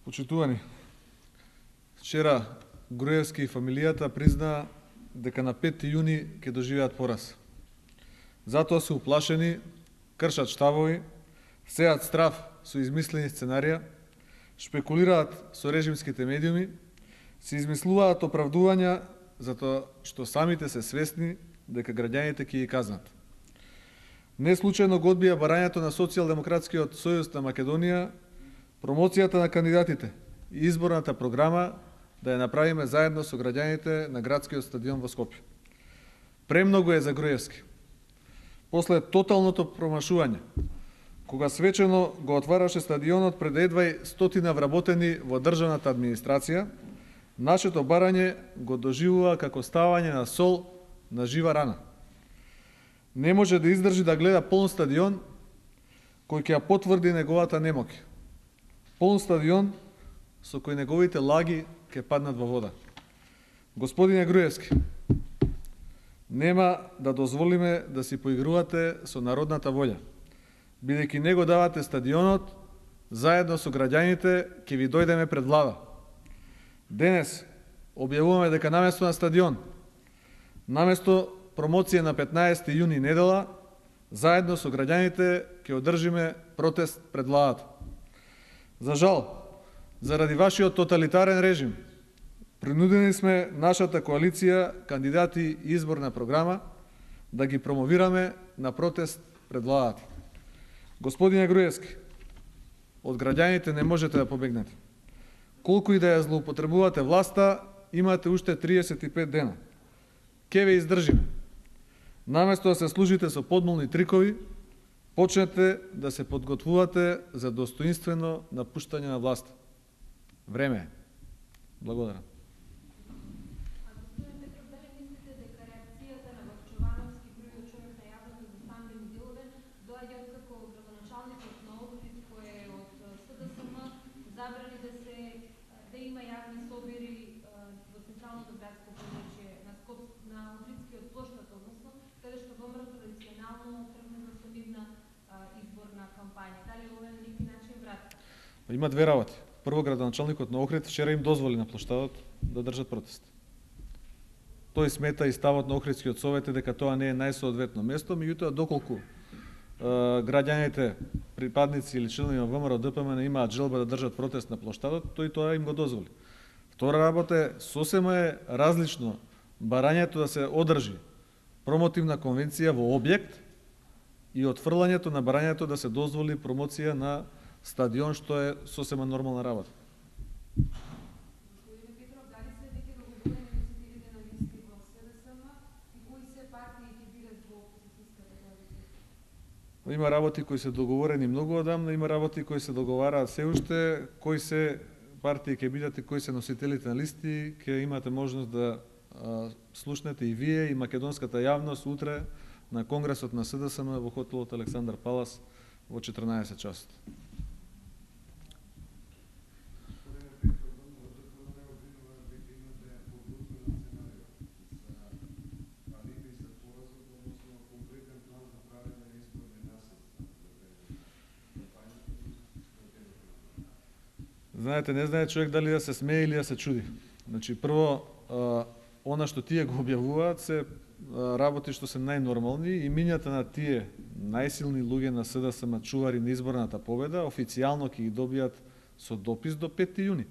Почитувани, вчера Груевски и фамилијата признаа дека на 5 јуни ќе доживеат пораз. Затоа се уплашени, кршат штабови, сеат страв со измислени сценарија, шпекулираат со режимските медиуми, се измислуваат оправдувања затоа што самите се свесни дека граѓаните ќе ги казнат. Не случајно го одбија барањето на Социјалдемократскиот сојуз на Македонија, промоцијата на кандидатите и изборната програма да ја направиме заедно со граѓаните на градскиот стадион во Скопје. Премногу е за Груевски. После тоталното промашување, кога свечено го отвараше стадионот пред едва 100 вработени во државната администрација, нашето барање го доживува како ставање на сол на жива рана. Не може да издржи да гледа полн стадион кој ќе ја потврди неговата немоќ. Полн стадион со кој неговите лаги ќе паднат во вода. Господине Груевски, нема да дозволиме да си поигрувате со народната волја. Бидејќи не го давате стадионот, заедно со граѓаните ќе ви дојдеме пред влада. Денес објавуваме дека наместо на стадион, наместо промоција на 15 јуни недела, заедно со граѓаните ќе одржиме протест пред владата. За жал, заради вашиот тоталитарен режим, принудени сме нашата коалиција, кандидати и изборна програма да ги промовираме на протест пред владата. Господине Груевски, од граѓаните не можете да побегнете. Колку и да ја злоупотребувате власта, имате уште 35 дена. Ке ве издржиме. Наместо да се служите со подмолни трикови, почнете да се подготвувате за достоинствено напуштање на власта. Време е. Благодарам. да има јавни собири во централното градско подручје на Охридскиот плоштад, односно, каде што ВМРО традиционално тргна за сонивна изборна кампања. Дали ова на некој начин врат? Има две работи. Прво, градоначалникот на Охрид вчера им дозволи на плоштадот да држат протест. Тој смета и ставот на Охридскиот совет е дека тоа не е најсоодветно место, меѓутоа доколку граѓаните, припадници или членови на ВМРО ДПМН имаат желба да држат протест на плоштадот, тој тоа им го дозволи. Втора работа е, сосема е различно барањето да се одржи промотивна конвенција во објект и отфрлањето на барањето да се дозволи промоција на стадион, што е сосема нормална работа. Господине Петров, дали се веќе договорени носителите на листи во СДСМ и кои се партии ќе бидат во опозицијската коалиција? Има работи кои се договорени многу одамна, има работи кои се договараат се уште, кои се партии ќе бидат и кои се носителите на листи, ќе имате можност да слушнете и вие и македонската јавност утре на конгресот на СДСМ во хотелот Александар Палас во 14 часот. Знаете, не знае човек дали да се смее или да се чуди. Значи, прво, она што тие го објавуваат се работи што се најнормални и минјата на тие најсилни луѓе на СДСМ чувари на изборната победа, официјално ќе ги добијат со допис до 5 јуни.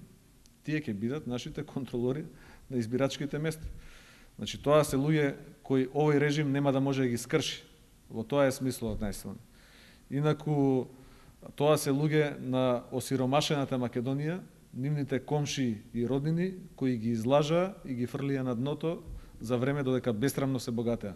Тие ќе бидат нашите контролори на избирачките места. Значи, тоа се луѓе кои овој режим нема да може да ги скрши. Во тоа е смислот најсилни. Инаку, тоа се луѓе на осиромашената Македонија, нивните комши и роднини, кои ги излажаа и ги фрлија на дното за време додека бесрамно се богатеа.